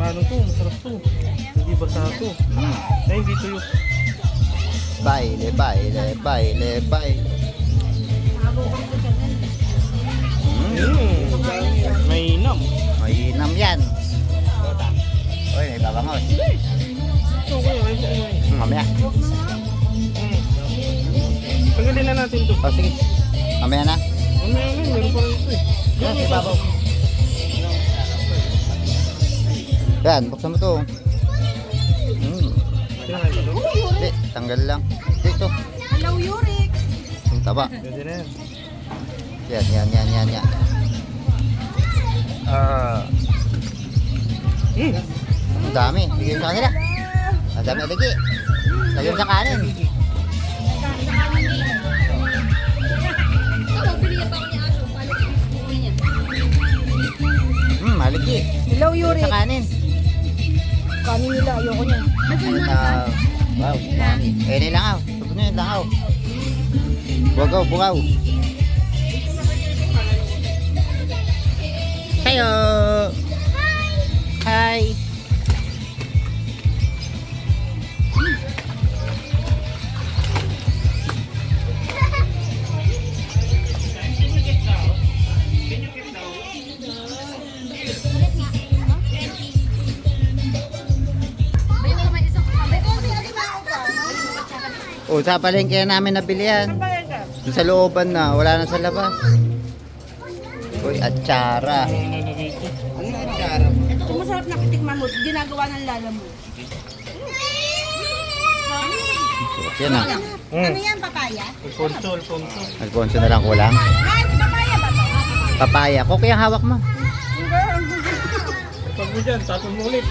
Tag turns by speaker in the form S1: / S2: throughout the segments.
S1: Mano to, masarap to. Hindi basa to. Ay, hindi to yun.
S2: Baile, baile, baile, baile.
S1: Mainam.
S2: Mainam yan. Uy, may babangos. Mamaya.
S1: Tanggalin na natin to.
S2: O sige. Mamaya na.
S1: Meron pa rin ito eh.
S2: Yan, may babaw. Yan, buksan mo to. Hindi, tanggal lang. Dito.
S3: Hello, Yurik.
S2: Yung taba.
S1: Pwede na yan.
S2: Yan. Ang dami. Bigay mo sa kanila. Ang dami aligi. Lagyan mo sa kanin. Maligi.
S3: Hello, Yurik.
S2: Sa kanin.
S3: Kanin nila, ayoko niya.
S2: Wow, dami. Eh, nilangaw. Tupon nyo yung langaw. Bugaw, bugaw. Hayo! Hi! O, sa palengke namin nabili yan. Doon sa looban na, wala na sa labas. Uy, atsara.
S1: Ano yung atsara?
S3: Ito masarap na kitikman mo. Ginagawa ng lala mo.
S2: Yan ah.
S3: Ano yan, papaya?
S1: Alfonso.
S2: Alfonso na lang kulang.
S3: Ay, papaya ba ito?
S2: Papaya. Kung kaya hawak mo.
S1: Pag mo dyan, tapon mo ulit.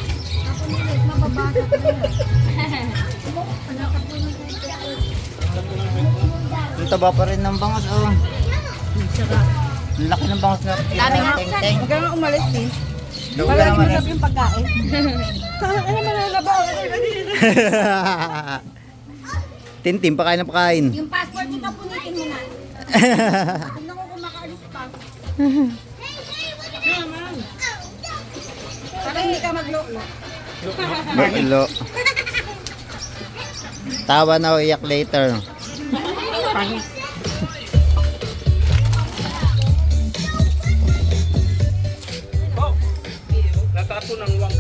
S3: Mababasa ko
S2: Ang taba pa rin ng bangos. Oh. Ang laki ng bangos na teng-teng.
S3: Huwag ka nga umalis din.
S2: Doon
S3: Para
S2: ka
S3: hindi
S2: naman.
S3: masarap yung pagkain. Ano mananaba ako kanina?
S2: Tintin, pakain na pakain.
S3: Yung passport nito, punitin mo na. Tignan ko kung makaalis pa. Para hindi ka magloko.
S2: Bakilo. Tawa na o iyak later.
S1: Oh! Natapo ng 1.5.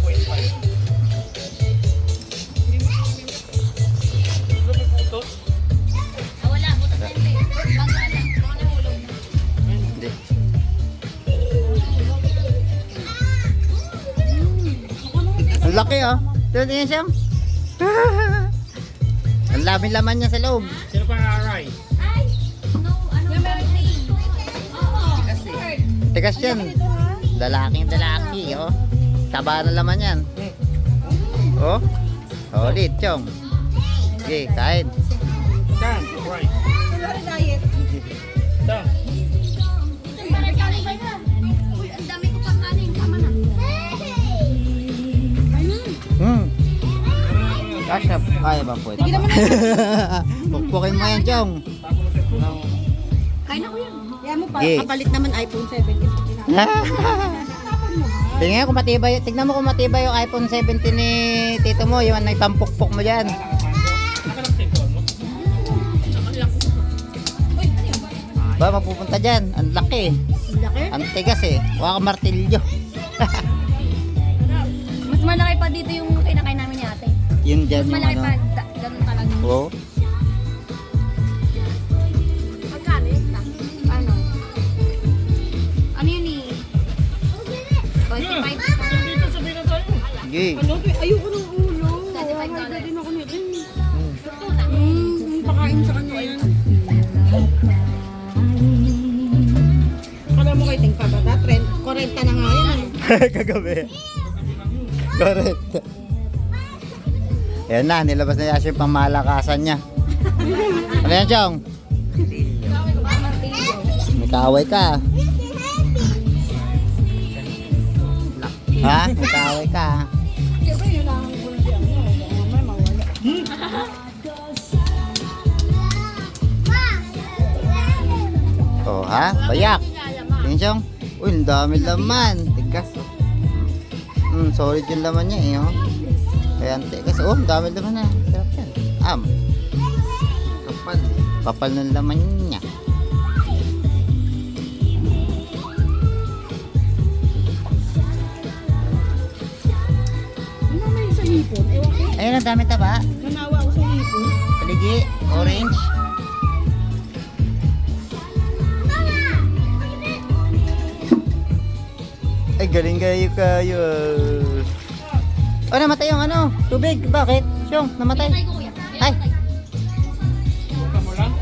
S3: Wala, buto na yun. Bangga lang. Baka nahulog na.
S2: Hindi. Ang laki oh. Tingnan siya. Ang daming laman niya sa loob.
S1: Sino pa nga-aray?
S3: Ay! No, ano ba? Oo.
S2: Tigas yan. Lalaking lalaki oh. Taba na laman yan. Oh. Solid, chong. Sige, kain.
S1: Saan? Right.
S3: Wala diet.
S1: Saan?
S3: Uy, ang dami ko pang kanin. Tama na.
S2: Kasya, kaya ba po ito?
S3: Sige naman.
S2: Pukpukin mo yan, chong.
S3: Kain ako yan. Yan mo pa.
S2: Sige.
S3: Kapalit naman iPhone 7.
S2: Tingnan kung matibay, tignan mo kung matibay yung iPhone 17 ni tito mo, yung nagpampukpok mo dyan. Ba, mapupunta dyan. Ang laki.
S3: Laki?
S2: Ang tigas eh. Wala ka martilyo.
S4: Mas malaki pa dito yung kinakain namin ni ate.
S2: Yun dyan
S4: Mas
S2: yung
S4: malaki
S2: ano.
S4: pa, ganun talaga.
S2: Oo.
S4: Magkano yun? Ano? Ano yun eh? 25
S1: Dito sabihin na tayo.
S2: Sige.
S3: Ano? Ayoko ng ulo.
S4: $25.
S3: Din ako nito. Pakain sa kanya yan. Kala mo kay Ting pa ba? 40 na nga yan.
S2: Kagabi. Correct. Ayan na, nilabas na Yasha yung pangmalakasan niya. Ano yan, Chong? May kaaway ka. Ha? May kaaway ka.
S3: Siyempre, yun lang ang gulo diyan. Mamaya mawala.
S2: Oh, ha? Bayak. Tingin, Chong. Uy, ang dami laman. Tigas. Oh. Solid yung laman niya eh, oh. Kaya ante, kasi oh, ang dami laman na. Sarap yan.
S1: Kapal.
S2: Kapal ng laman niya.
S3: Ano naman yung sa hipon? Ewan ko.
S2: Ayun, ang dami taba.
S3: Nanawa ako sa hipon.
S2: Paligi, orange. Ay, galing kayo. Oh, namatay yung ano, tubig. Bakit? Siyong, namatay.
S4: Pinatay ko kuya.
S2: Ay.
S1: Buka mo lang.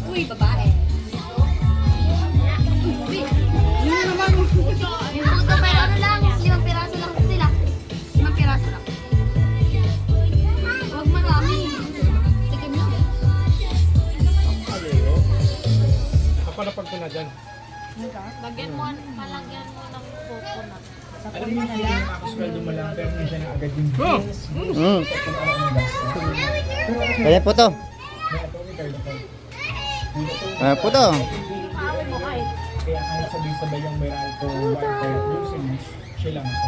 S4: Uy, babae. Uy,
S3: Yun naman.
S4: yung mga pero ano lang, 5 piraso lang sila. 5 piraso lang. Huwag marami. Tikim lang.
S1: Kapalapag ko na dyan.
S4: Lagyan mo, palagyan mo ng coconut.
S5: Alam niyo na yung nakakasweldo mo lang pero hindi siya na agad yung bills. Kung ano ang gasto.
S2: Kaya po to.
S5: May ato ni Carlo Carl.
S2: Kaya po to.
S5: Kaya kahit sabay-sabay yung viral ko, wifi, groceries, siya lang ako.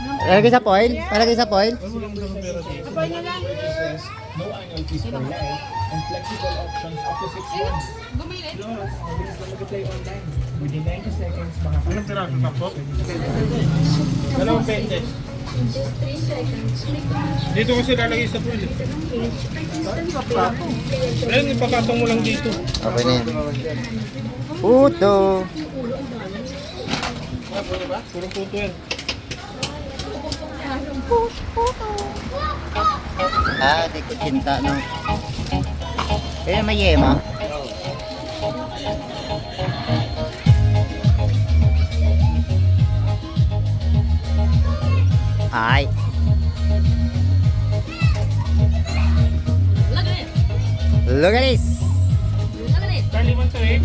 S2: Palagay sa foil? Palagay sa foil?
S3: Abay na lang.
S5: Says, no annual fees for life and flexible options up to 6 months.
S4: Gumilit.
S5: Plus, mabilis lang mag-apply online. Within 90 seconds, makakita.
S1: Anong piraso pa po? 2 pesos. Dito kasi lalagay sa pool. Ayun, ipapatong mo lang dito.
S2: Okay na yan. Puto.
S1: Puro puto yan.
S2: Di ko cinta no. Kaya may yema. Ay.
S4: Lagyan.
S2: Look at this.
S4: Lagyan.
S1: Kali man to eh.